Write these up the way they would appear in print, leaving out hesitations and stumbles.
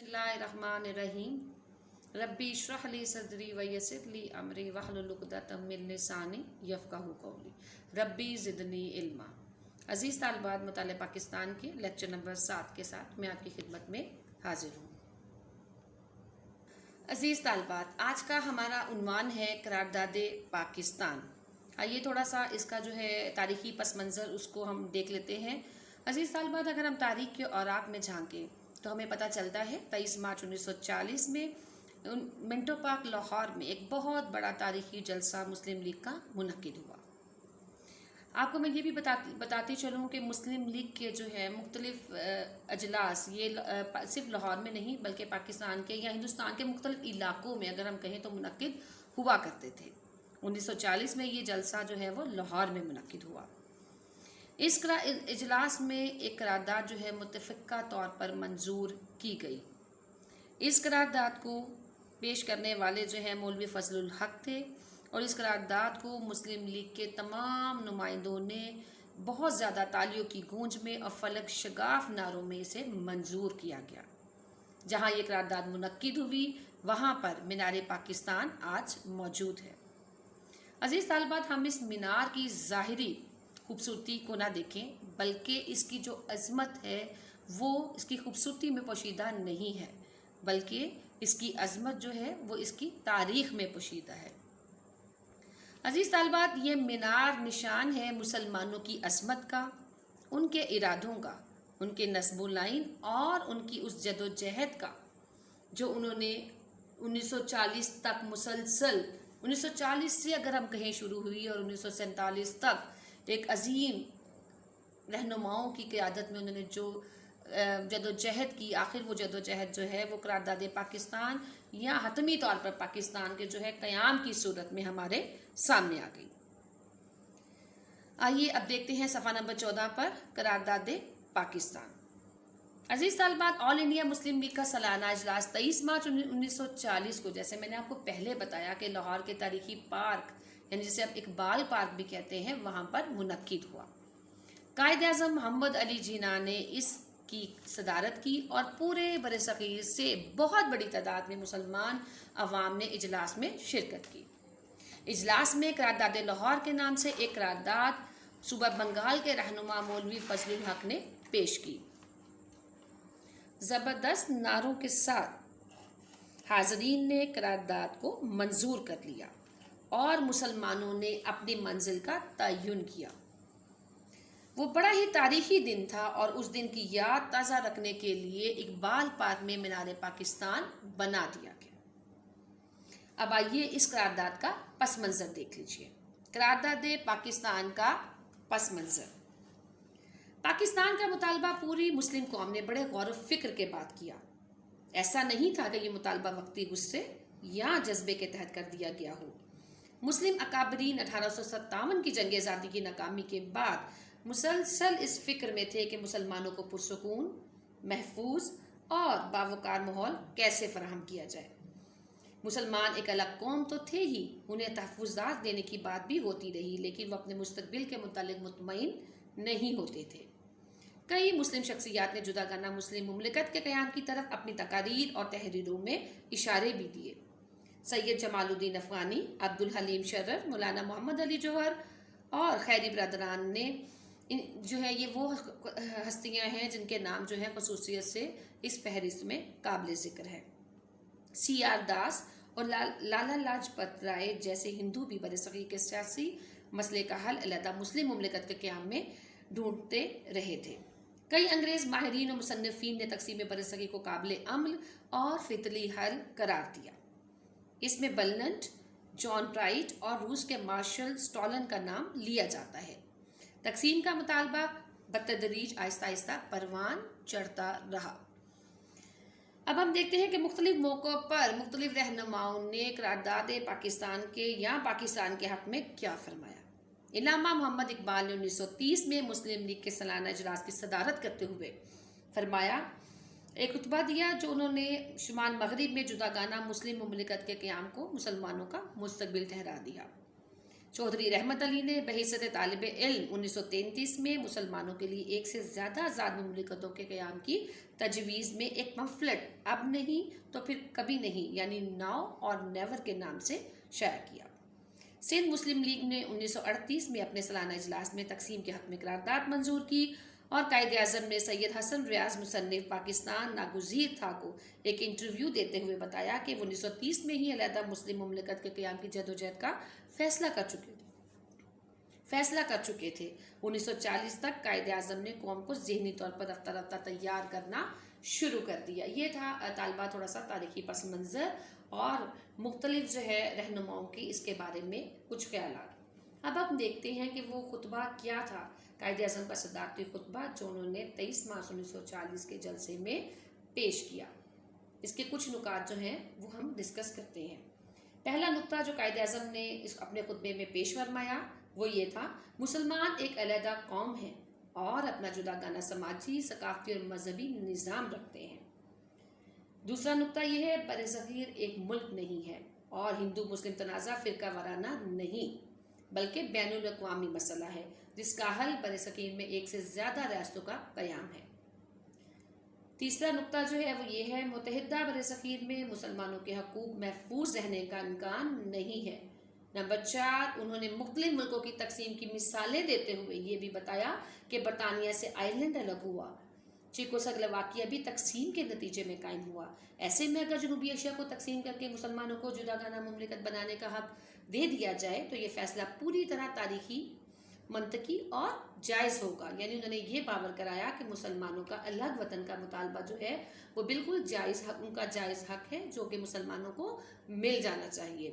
बिस्मिल्लाहिर्रहमानिर्रहीम। रब्बी इश्रह ली सदरी व यस्सिर ली अमरी वहलुल उक़दतम मिन लिसानी यफ़क़हू क़ौली। रब्बी ज़िदनी इल्मा। अज़ीज़ तालिबात, मुताले पाकिस्तान के लेक्चर नंबर 7 के साथ मैं आपकी खिदमत में हाजिर हूँ। अज़ीज़ तालिबात, आज का हमारा उन्वान है करारदाद पाकिस्तान। आइए थोड़ा सा इसका जो है तारीख़ी पस मंज़र उसको हम देख लेते हैं। अज़ीज़ तालिबात, अगर हम तारीख़ के औराक में झांकें तो हमें पता चलता है 23 मार्च 1940 में मिंटो पार्क लाहौर में एक बहुत बड़ा तारीख़ी जलसा मुस्लिम लीग का मुनक्किद हुआ। आपको मैं ये भी बताती चलूँ कि मुस्लिम लीग के जो है मुख्तलिफ अजलास ये सिर्फ लाहौर में नहीं बल्कि पाकिस्तान के या हिंदुस्तान के मुख्तलिफ इलाकों में अगर हम कहें तो मुनक्किद हुआ करते थे। 1940 में ये जलसा जो है वो लाहौर में मुनक्किद हुआ। इस इजलास में एक करारदाद जो है मुत्तफ़िक़ा तौर पर मंजूर की गई। इस करारदाद को पेश करने वाले जो है मौलवी फजलुल हक थे और इस करारदाद को मुस्लिम लीग के तमाम नुमाइंदों ने बहुत ज़्यादा तालियों की गूंज में और फलक शगाफ नारों में इसे मंजूर किया गया। जहाँ ये करारदाद मुनक्किद हुई वहाँ पर मीनार पाकिस्तान आज मौजूद है। अज़ीज़ तालिबात, हम इस मीनार की ज़ाहिरी खूबसूरती को ना देखें बल्कि इसकी जो अज़मत है वो इसकी खूबसूरती में पोशीदा नहीं है बल्कि इसकी अज़मत जो है वो इसकी तारीख़ में पोशीदा है। अज़ीज़ तालिबात, ये मीनार निशान है मुसलमानों की अज़मत का, उनके इरादों का, उनके नस्ब लाइन और उनकी उस जदोजहद का जो उन्होंने 1940 तक मुसलसल 1940 से अगर हम कहें शुरू हुई और 1947 तक एक अजीम रहनुमाओं की क़यादत में उन्होंने जो जदोजहद की, आखिर वो जदोजहद जो है वो करारदाद पाकिस्तान या हतमी तौर पर पाकिस्तान के जो है क़याम की सूरत में हमारे सामने आ गई। आइए अब देखते हैं सफ़ा नंबर 14 पर करारदाद पाकिस्तान। अज़ीज़ तालिबात, ऑल इंडिया मुस्लिम लीग का सालाना इजलास 23 मार्च 1940 को, जैसे मैंने आपको पहले बताया कि लाहौर के तारीख़ी पार्क यानी जिसे आप इकबाल पार्क भी कहते हैं वहाँ पर मुनक्किद हुआ। कायद आज़म मोहम्मद अली जिन्ना ने इसकी सदारत की और पूरे बरसग़ीर से बहुत बड़ी तादाद में मुसलमान अवाम ने इजलास में शिरकत की। इजलास में करारदाद लाहौर के नाम से एक करारदाद सूबा बंगाल के रहनुमा मौलवी फजलुल हक ने पेश की। ज़बरदस्त नारों के साथ हाज़रीन ने करारदाद को मंजूर कर लिया और मुसलमानों ने अपनी मंजिल का तयन किया। वो बड़ा ही तारीख़ी दिन था और उस दिन की याद ताज़ा रखने के लिए इकबाल पार्क में मीनार पाकिस्तान बना दिया गया। अब आइए इस करारदाद का पस मंज़र देख लीजिए। करारदाद पाकिस्तान का पस मंज़र। पाकिस्तान का मुतालबा पूरी मुस्लिम कौम ने बड़े गौर फ़िक्र के बाद किया। ऐसा नहीं था कि ये मुतालबा वक्ती गुस्से या जज्बे के तहत कर दिया गया हो। मुस्लिम अकाबरीन 1857 की जंग आज़ादी की नाकामी के बाद मुसलसल इस फिक्र में थे कि मुसलमानों को पुरसकून, महफूज और बावकार माहौल कैसे फराहम किया जाए। मुसलमान एक अलग कौम तो थे ही, उन्हें तहफ़्फ़ुज़ात देने की बात भी होती रही, लेकिन वो अपने मुस्तक़बिल के मुतालिक मुतमईन नहीं होते थे। कई मुस्लिम शख्सियात ने जुदागाना मुस्लिम मुमलिकत के क़याम की तरफ अपनी तकारीर और तहरीरों में इशारे भी दिए। सैयद जमालुद्दीन अफ़गानी, अब्दुल हलीम शर्र, मौलाना मोहम्मद अली जौहर और खैरी बरदरान ने जो है ये वो हस्तियां हैं जिनके नाम जो है खसूसियत से इस फहरिस्त में काबिल ज़िक्र है। CR दास और लाला लाजपत राय जैसे हिंदू भी बरसग़ीर के सियासी मसले का हल अलहदा मुस्लिम मुमलिकत के क़याम में ढूंढते रहे थे। कई अंग्रेज़ माहिरीन और मुसन्निफ़ीन ने तक़सीम बरसग़ीर को काबिल अमल और फितरी हल करार दिया। इसमें बलनट, जॉन प्राइट और रूस के मार्शल स्टॉलन का नाम लिया जाता है। तक़सीम का मुतालबा बतदरीज आहिस्ता आहिस्ता परवान चढ़ता रहा। अब हम देखते हैं कि मुख्तलिफ मौक़ों पर मुख्तलिफ रहनुमाओं ने करारदाद पाकिस्तान के या पाकिस्तान के हक़ में क्या फरमाया। इल्लामा मोहम्मद इकबाल ने 1930 में मुस्लिम लीग के सालाना इजलास की सदारत करते हुए फरमाया, एक खुतबा दिया जो उन्होंने शुमाल मगरिब में जुदागाना मुस्लिम मुमलिकत के क़याम को मुसलमानों का मुस्तक़बिल ठहरा दिया। चौधरी रहमत अली ने बहैसियत तालिब इल्म 1933 में मुसलमानों के लिए एक से ज़्यादा आज़ाद मुमलिकतों के क़याम की तजवीज़ में एक पम्फलेट अब नहीं तो फिर कभी नहीं यानी नाउ और नेवर के नाम से शाया किया। सिंध मुस्लिम लीग ने 1938 में अपने सालाना इजलास में तकसीम के हक़ में करारदाद मंजूर की और कायदे आज़म ने सैयद हसन रियाज मुसन्निफ पाकिस्तान नागुज़ीर था को एक इंटरव्यू देते हुए बताया कि वो 1930 में ही अलहदा मुस्लिम मुमलिकत के क़याम की जदोजहद का फैसला कर चुके थे। 1940 तक कायदे आज़म ने कौम को ज़हनी तौर पर रफ्ता रफ्ता तैयार करना शुरू कर दिया। ये था तालबा थोड़ा सा तारीख़ी पस मंज़र और मुख्तलिफ जो है रहनुमाओं की इसके बारे में कुछ ख्यालात। अब हम देखते हैं कि वो खुतबा क्या था, कायदे आज़म का सदाकती खुतबा जो उन्होंने 23 मार्च 1940 के जलसे में पेश किया। इसके कुछ नुकात जो हैं वो हम डिस्कस करते हैं। पहला नुक्ता जो कायदे आज़म ने इस अपने खुतबे में पेश फरमाया वो ये था, मुसलमान एक अलहदा कौम है और अपना जुदागाना समाजी, सकाफती और मजहबी निज़ाम रखते हैं। दूसरा नुक्ता यह है, बरसगीर एक मुल्क नहीं है और हिंदू मुस्लिम तनाज़ा फ़िरका वाराना नहीं बल्कि बैनुल अक़वामी मसला है जिसका हल बरसगीर में एक से ज़्यादा रियासतों का क़याम है। तीसरा नुक्ता जो है वो ये है, मुत्तहिदा बरसगीर में मुसलमानों के हकूक़ महफूज रहने का इम्कान नहीं है। नंबर 4, उन्होंने मुख्तलिफ मुल्कों की तकसीम की मिसालें देते हुए ये भी बताया कि बरतानिया से आयरलैंड अलग हुआ, चेकोस्लोवाकिया भी तकसीम के नतीजे में कायम हुआ। ऐसे में अगर जनूबी एशिया को तकसीम करके मुसलमानों को जुदागाना मुमलिकत बनाने का हक दे दिया जाए तो ये फैसला पूरी तरह तारीखी, मंतकी और जायज़ होगा। यानी उन्होंने ये बावर कराया कि मुसलमानों का अलग वतन का मुतालबा जो है वो बिल्कुल जायज़ हक, उनका जायज़ हक है जो कि मुसलमानों को मिल जाना चाहिए।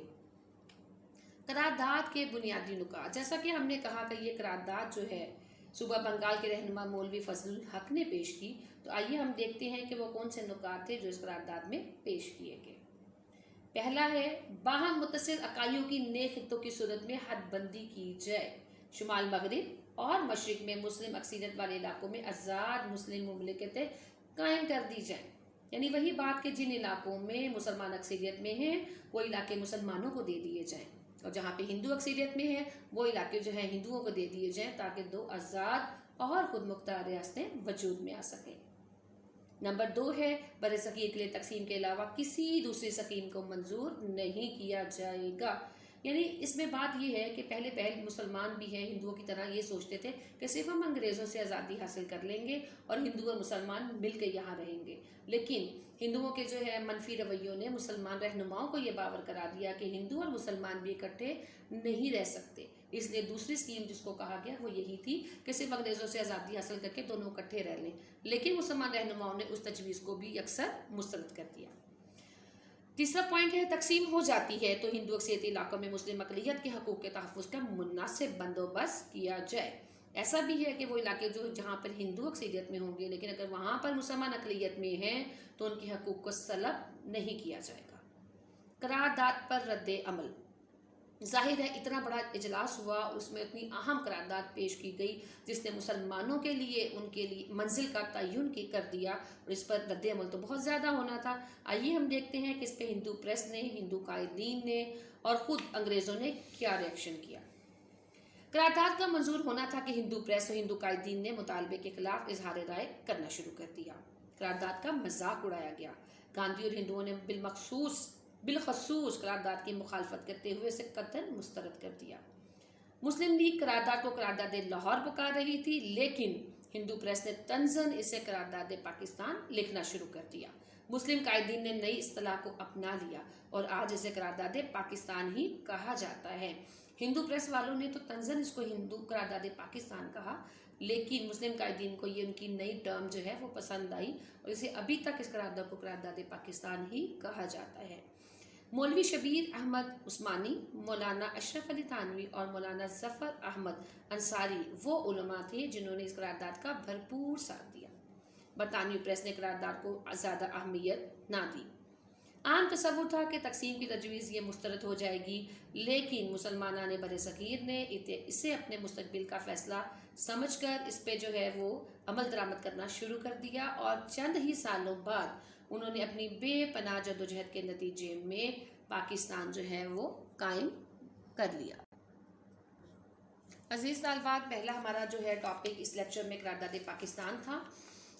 करारदाद के बुनियादी नुकात, जैसा कि हमने कहा कि ये करारदाद जो है सूबा बंगाल के रहनुमा मौलवी फजलुल हक ने पेश की, तो आइए हम देखते हैं कि वो कौन से नुकात थे जो इस करारदाद में पेश किए गए। पहला है, बाहम मुत्तसिल अकाइयों की नए खित्तों की सूरत में हदबंदी की जाए। शुमाल मगरिब और मशरिक में मुस्लिम अक्सरियत वाले इलाकों में आज़ाद मुस्लिम मुमलिकतें कायम कर दी जाएँ। यानी वही बात कि जिन इलाकों में मुसलमान अक्सरियत में हैं वो इलाके मुसलमानों को दे दिए जाएँ और जहाँ पे हिंदू अक्सरियत में है वो इलाके जो है हिंदुओं को दे दिए जाएँ ताकि दो आज़ाद और खुद मुख्तार रियासतें वजूद में आ सकें। नंबर 2 है, बरसगीर के लिए तकसीम के अलावा किसी दूसरी स्कीम को मंजूर नहीं किया जाएगा। यानी इसमें बात यह है कि पहले मुसलमान भी हैं हिंदुओं की तरह ये सोचते थे कि सिर्फ हम अंग्रेज़ों से आज़ादी हासिल कर लेंगे और हिंदू और मुसलमान मिल के यहाँ रहेंगे, लेकिन हिंदुओं के जो है मनफी रवैयों ने मुसलमान रहनुमाओं को ये बावर करा दिया कि हिंदू और मुसलमान भी इकट्ठे नहीं रह सकते। इसलिए दूसरी स्कीम जिसको कहा गया वो यही थी कि सिर्फ अंग्रेज़ों से आज़ादी हासिल करके दोनों इकट्ठे रह लें, लेकिन मुसलमान रहनुमाओं ने उस तजवीज़ को भी अक्सर मुस्तरद कर दिया। तीसरा पॉइंट है, तकसीम हो जाती है तो हिंदू अक्सरियती इलाकों में मुस्लिम अक़लियत के हकूक़ के तहफ़्फ़ुज़ का मुनासिब बंदोबस्त किया जाए। ऐसा भी है कि वो इलाके जो जहाँ पर हिंदू अक्सरियत में होंगे लेकिन अगर वहाँ पर मुसलमान अक़लियत में हैं तो उनके हकूक़ को सलब नहीं किया जाएगा। करारदाद पर रद्द अमल, जाहिर है इतना बड़ा इजलास हुआ, उसमें इतनी अहम करारदाद पेश की गई जिसने मुसलमानों के लिए उनके लिए मंजिल का तयन कर दिया और इस पर रद्द अमल तो बहुत ज़्यादा होना था। आइए हम देखते हैं कि इस पर हिंदू प्रेस ने, हिंदू कायदीन ने और ख़ुद अंग्रेज़ों ने क्या रिएक्शन किया। करारदाद का मंजूर होना था कि हिंदू प्रेस और हिंदू कायदीन ने मुतालबे के खिलाफ इजहार राय करना शुरू कर दिया। करारदाद का मजाक उड़ाया गया। गांधी और हिंदुओं ने बिलखसूस करारदाद की मुखालफत करते हुए इसे कतई मुस्तरद कर दिया। मुस्लिम लीग करारदाद को करारदाद लाहौर पुकार रही थी, लेकिन हिंदू प्रेस ने तंजन इसे करारदाद पाकिस्तान लिखना शुरू कर दिया। मुस्लिम कायदीन ने नई इस्तिलाह को अपना लिया और आज इसे करारदाद पाकिस्तान ही कहा जाता है। हिंदू प्रेस वालों ने तो तंजन इसको हिंदू करारदाद पाकिस्तान कहा, लेकिन मुस्लिम कायदीन को ये उनकी नई टर्म जो है वो पसंद आई और इसे अभी तक इस करारदाद को करारदाद पाकिस्तान ही कहा जाता है। मौलवी शबीर अहमद उस्मानी, मौलाना अशरफ अली थानवी और मौलाना ज़फ़र अहमद अंसारी वो उलमा थे जिन्होंने इस करारदाद का भरपूर साथ दिया। बरतानवी प्रेस ने करारदाद को ज़्यादा अहमियत ना दी। आम तसव्वुर था कि तकसीम की तजवीज़ ये मुस्तरद हो जाएगी, लेकिन मुसलमानान बरसगीर ने इसे अपने मुस्तकबिल का फ़ैसला समझकर इस पे जो है वो अमल दरामद करना शुरू कर दिया और चंद ही सालों बाद उन्होंने अपनी बेपनाह जद्दोजहद के नतीजे में पाकिस्तान जो है वो कायम कर लिया। عزیز طالبات، پہلا ہمارا جو ہے ٹاپک اس لیکچر میں قرارداد پاکستان تھا،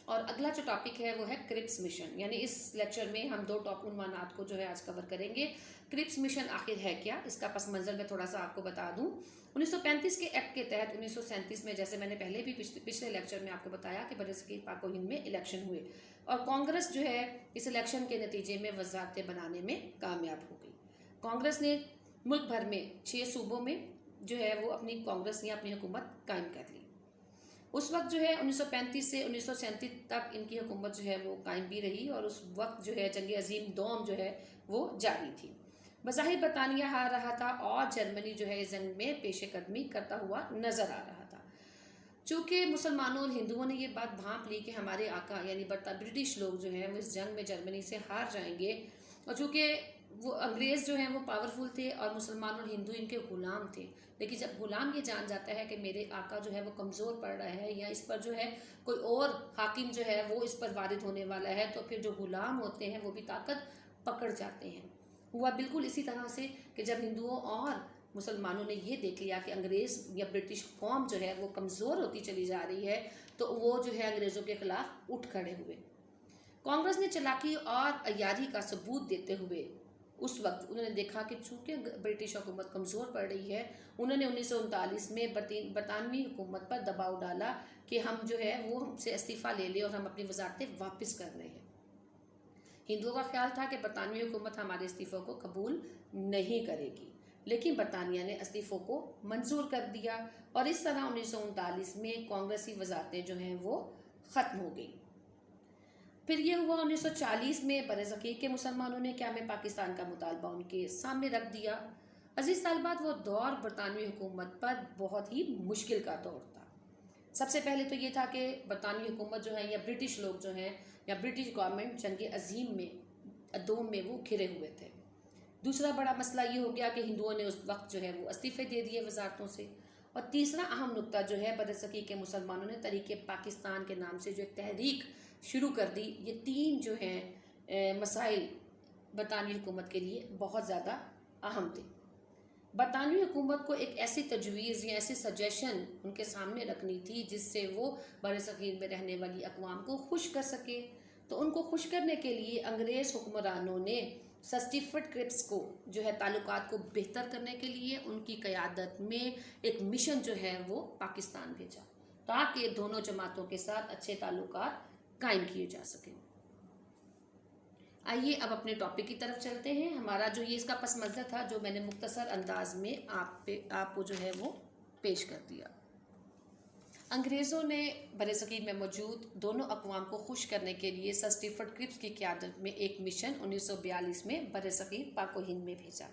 اور اگلا جو ٹاپک ہے وہ ہے کرپس مشن. یعنی اس لیکچر میں ہم دو عنوانات کو جو ہے آج کور کریں گے. کرپس مشن آخر ہے کیا، اس کا پس منظر میں تھوڑا سا آپ کو بتا دوں. 1935 کے ایکٹ کے تحت 1937 میں، جیسے میں نے پہلے بھی پچھلے لیکچر میں آپ کو بتایا کہ برصغیر پاک و ہند میں الیکشن ہوئے، اور کانگریس جو ہے اس الیکشن کے نتیجے میں وزارتیں بنانے میں کامیاب ہو گئی. کانگریس نے ملک بھر میں 6 صوبوں میں جو ہے وہ اپنی کانگریس یا اپنی حکومت قائم کر لی. اس وقت جو ہے 1935 سے 1937 تک ان کی حکومت جو ہے وہ قائم بھی رہی، اور اس وقت جو ہے جنگ عظیم دوم جو ہے وہ جاری تھی. بظاہر برطانیہ ہار رہا تھا، اور جرمنی جو ہے اس جنگ میں پیش قدمی کرتا ہوا نظر آ رہا تھا. چونکہ مسلمانوں اور ہندوؤں نے یہ بات بھانپ لی کہ ہمارے آقا یعنی برٹش لوگ جو ہیں وہ اس جنگ میں جرمنی سے ہار جائیں گے، اور چونکہ وہ انگریز جو ہیں وہ پاورفل تھے اور مسلمان اور ہندو ان کے غلام تھے. لیکن جب غلام یہ جان جاتا ہے کہ میرے آقا جو ہے وہ کمزور پڑ رہا ہے، یا اس پر جو ہے کوئی اور حاکم جو ہے وہ اس پر وارد ہونے والا ہے، تو پھر جو غلام ہوتے ہیں وہ بھی طاقت پکڑ جاتے ہیں. ہوا بالکل اسی طرح سے کہ جب ہندوؤں اور مسلمانوں نے یہ دیکھ لیا کہ انگریز یا برٹش قوم جو ہے وہ کمزور ہوتی چلی جا رہی ہے، تو وہ جو ہے انگریزوں کے خلاف اٹھ کھڑے ہوئے. کانگریس نے چلاکی اور عیاری کا ثبوت دیتے ہوئے اس وقت انہوں نے دیکھا کہ چونکہ برٹش حکومت کمزور پڑ رہی ہے، انہوں نے 1939 میں برطانوی حکومت پر دباؤ ڈالا کہ ہم جو ہے وہ ہم سے استعفیٰ لے لے اور ہم اپنی وزارتیں واپس کر رہے ہیں. ہندوؤں کا خیال تھا کہ برطانوی حکومت ہمارے استعفوں کو قبول نہیں کرے گی، لیکن برطانیہ نے استعفوں کو منظور کر دیا، اور اس طرح 1939 میں کانگریسی وزارتیں جو ہیں وہ ختم ہو گئی. پھر یہ ہوا 1940 میں برصغیر کے مسلمانوں نے قیام پاکستان کا مطالبہ ان کے سامنے رکھ دیا. عزیز طالبات، وہ دور برطانوی حکومت پر بہت ہی مشکل کا دور تھا. سب سے پہلے تو یہ تھا کہ برطانوی حکومت جو ہے یا برٹش لوگ جو ہیں یا برٹش گورنمنٹ جنگ عظیم میں دوم میں وہ گھرے ہوئے تھے. دوسرا بڑا مسئلہ یہ ہو گیا کہ ہندوؤں نے اس وقت جو ہے وہ استعفے دے دیے وزارتوں سے. اور تیسرا اہم نقطہ جو ہے، برصغیر کے مسلمانوں نے تحریک پاکستان کے نام سے جو ایک تحریک شروع کر دی. یہ تین جو ہیں مسائل برطانوی حکومت کے لیے بہت زیادہ اہم تھے. برطانوی حکومت کو ایک ایسی تجویز یا ایسی سجیشن ان کے سامنے رکھنی تھی جس سے وہ برصغیر میں رہنے والی اقوام کو خوش کر سکے. تو ان کو خوش کرنے کے لیے انگریز حکمرانوں نے سسٹیفرڈ کرپس کو جو ہے تعلقات کو بہتر کرنے کے لیے ان کی قیادت میں ایک مشن جو ہے وہ پاکستان بھیجا، تاکہ دونوں جماعتوں کے ساتھ اچھے تعلقات قائم کیے جا سکیں. آئیے اب اپنے ٹاپک کی طرف چلتے ہیں. ہمارا جو یہ اس کا پس منظر تھا جو میں نے مختصر انداز میں آپ کو جو ہے وہ پیش کر دیا. انگریزوں نے برصغیر میں موجود دونوں اقوام کو خوش کرنے کے لیے سسٹیفرڈ کرپس کی قیادت میں ایک مشن 1942 میں برصغیر پاک و ہند میں بھیجا.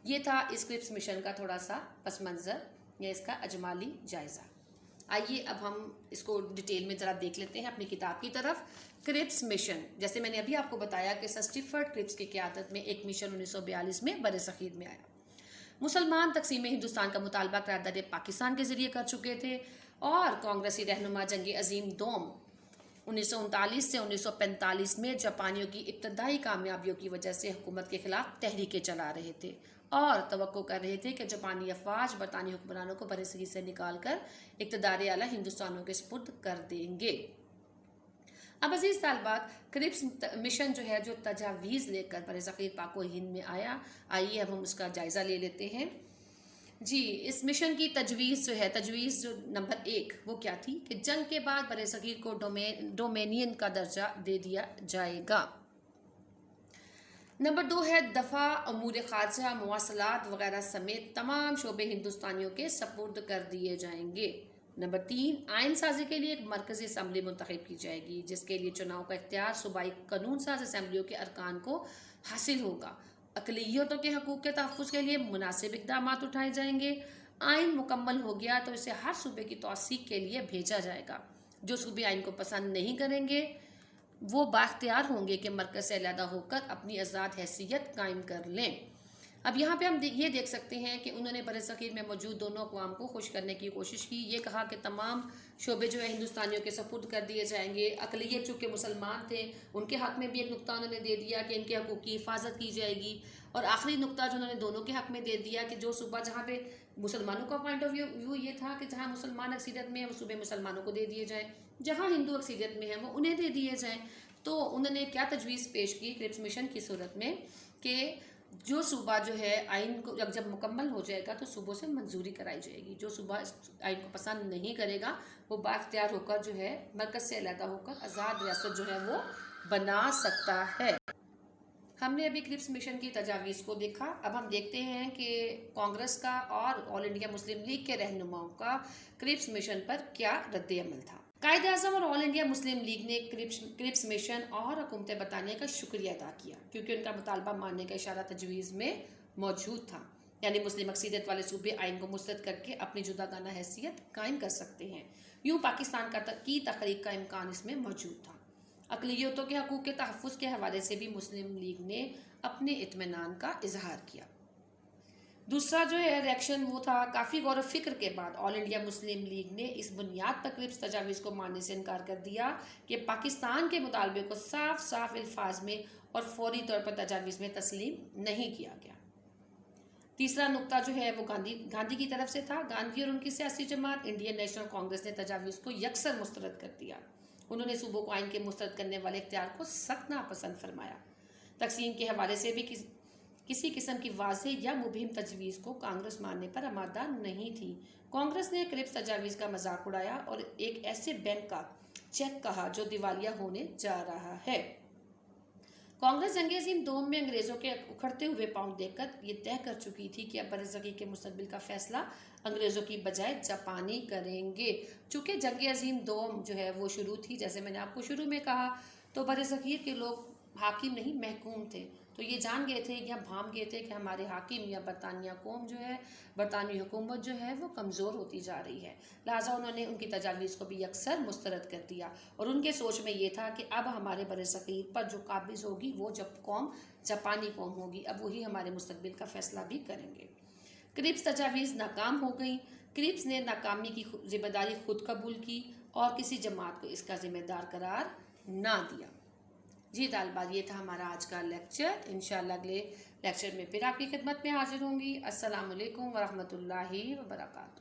یہ تھا اس کرپس مشن کا تھوڑا سا پس منظر یا اس کا اجمالی جائزہ. آئیے اب ہم اس کو ڈیٹیل میں ذرا دیکھ لیتے ہیں اپنی کتاب کی طرف. کرپس مشن، جیسے میں نے ابھی آپ کو بتایا کہ سسٹیفرڈ کرپس کی قیادت میں ایک مشن 1942 میں برصغیر میں آیا. مسلمان تقسیم ہندوستان کا مطالبہ قرارداد پاکستان کے ذریعے کر چکے تھے، اور کانگریسی رہنما جنگ عظیم دوم 1939 سے 1945 میں جاپانیوں کی ابتدائی کامیابیوں کی وجہ سے حکومت کے خلاف تحریکیں چلا رہے تھے، اور توقع کر رہے تھے کہ جاپانی افواج برطانوی حکمرانوں کو برصغیر سے نکال کر اقتدار اعلیٰ ہندوستانیوں کے سپرد کر دیں گے. اب عزیز طالبات، کرپس مشن جو ہے جو تجاویز لے کر برصغیر پاک و ہند میں آیا، آئیے اب ہم اس کا جائزہ لے لیتے ہیں. جی، اس مشن کی تجویز جو نمبر 1 وہ کیا تھی کہ جنگ کے بعد برصغیر کو ڈومینین کا درجہ دے دیا جائے گا. نمبر 2 ہے دفاع، امور خارجہ، مواصلات وغیرہ سمیت تمام شعبے ہندوستانیوں کے سپرد کر دیے جائیں گے. نمبر 3، آئین سازی کے لیے ایک مرکزی اسمبلی منتخب کی جائے گی جس کے لیے چناؤ کا اختیار صوبائی قانون ساز اسمبلیوں کے ارکان کو حاصل ہوگا. اقلیتوں کے حقوق کے تحفظ کے لیے مناسب اقدامات اٹھائے جائیں گے. آئین مکمل ہو گیا تو اسے ہر صوبے کی توثیق کے لیے بھیجا جائے گا. جو صوبے آئین کو پسند نہیں کریں گے وہ بااختیار ہوں گے کہ مرکز سے علیحدہ ہو کر اپنی آزاد حیثیت قائم کر لیں. اب یہاں پہ ہم یہ دیکھ سکتے ہیں کہ انہوں نے برصغیر میں موجود دونوں اقوام کو خوش کرنے کی کوشش کی. یہ کہا کہ تمام شعبے جو ہے ہندوستانیوں کے سپرد کر دیے جائیں گے. اقلیت چونکہ مسلمان تھے ان کے حق میں بھی ایک نقطہ انہوں نے دے دیا کہ ان کے حقوق کی حفاظت کی جائے گی. اور آخری نقطہ جو انہوں نے دونوں کے حق میں دے دیا کہ جو صوبہ جہاں پہ مسلمانوں کا پوائنٹ آف ویو یہ تھا کہ جہاں مسلمان اکثریت میں ہیں وہ صوبے مسلمانوں کو دے دیے جائیں, جہاں ہندو اکثریت میں ہیں وہ انہیں دے دیے جائیں. تو انہوں نے کیا تجویز پیش کی کرپس مشن کی صورت میں کہ جو صوبہ جو ہے آئین کو جب مکمل ہو جائے گا تو صوبوں سے منظوری کرائی جائے گی. جو صوبہ اس آئین کو پسند نہیں کرے گا وہ بااختیار ہو کر جو ہے مرکز سے علیحدہ ہو کر آزاد ریاست جو ہے وہ بنا سکتا ہے. ہم نے ابھی کرپس مشن کی تجاویز کو دیکھا. اب ہم دیکھتے ہیں کہ کانگریس کا اور آل انڈیا مسلم لیگ کے رہنماؤں کا کرپس مشن پر کیا رد عمل تھا. قائد اعظم اور آل انڈیا مسلم لیگ نے کرپس مشن اور حکومت برطانیہ کا شکریہ ادا کیا کیونکہ ان کا مطالبہ ماننے کا اشارہ تجویز میں موجود تھا. یعنی مسلم اکثریت والے صوبے آئین کو مسترد کر کے اپنی جداگانہ حیثیت قائم کر سکتے ہیں. یوں پاکستان کی تخلیق کا امکان اس میں موجود تھا. اقلیتوں کے حقوق کے تحفظ کے حوالے سے بھی مسلم لیگ نے اپنے اطمینان کا اظہار کیا. دوسرا جو ہے ریئیکشن وہ تھا کافی غور و فکر کے بعد آل انڈیا مسلم لیگ نے اس بنیاد پر کرپس تجاویز کو ماننے سے انکار کر دیا کہ پاکستان کے مطالبے کو صاف صاف الفاظ میں اور فوری طور پر تجاویز میں تسلیم نہیں کیا گیا. تیسرا نقطہ جو ہے وہ گاندھی کی طرف سے تھا. گاندھی اور ان کی سیاسی جماعت انڈین نیشنل کانگریس نے تجاویز کو یکسر مسترد کر دیا. انہوں نے صوبوں کو آئین کے مسترد کرنے والے اختیار کو سخت ناپسند فرمایا. تقسیم کے حوالے سے بھی کسی قسم کی واضح یا مبہم تجویز کو کانگریس ماننے پر آمادہ نہیں تھی. کانگریس نے کرپس تجاویز کا مذاق اڑایا اور ایک ایسے بینک کا چیک کہا جو دیوالیہ ہونے جا رہا ہے. کانگریس جنگ عظیم دوم میں انگریزوں کے اکھڑتے ہوئے پاؤں دیکھ کر یہ طے کر چکی تھی کہ اب برصغیر کے مستقبل کا فیصلہ انگریزوں کی بجائے جاپانی کریں گے. چونکہ جنگ عظیم دوم جو ہے وہ شروع تھی, جیسے میں نے آپ کو شروع میں کہا, تو برصغیر کے لوگ حاکم نہیں محکوم تھے. تو یہ جان گئے تھے یا بھام گئے تھے کہ ہمارے حاکم یا برطانیہ قوم جو ہے, برطانوی حکومت جو ہے وہ کمزور ہوتی جا رہی ہے. لہٰذا انہوں نے ان کی تجاویز کو بھی یکسر مسترد کر دیا اور ان کے سوچ میں یہ تھا کہ اب ہمارے برصغیر پر جو قابض ہوگی وہ جب قوم جاپانی قوم ہوگی, اب وہی ہمارے مستقبل کا فیصلہ بھی کریں گے. کرپس تجاویز ناکام ہو گئیں. کرپس نے ناکامی کی ذمہ داری خود قبول کی اور کسی جماعت کو اس کا ذمہ دار قرار نہ دیا. جی طالبات, یہ تھا ہمارا آج کا لیکچر. انشاءاللہ اگلے لیکچر میں پھر آپ کی خدمت میں حاضر ہوں گی. السلام علیکم ورحمۃ اللہ وبرکاتہ.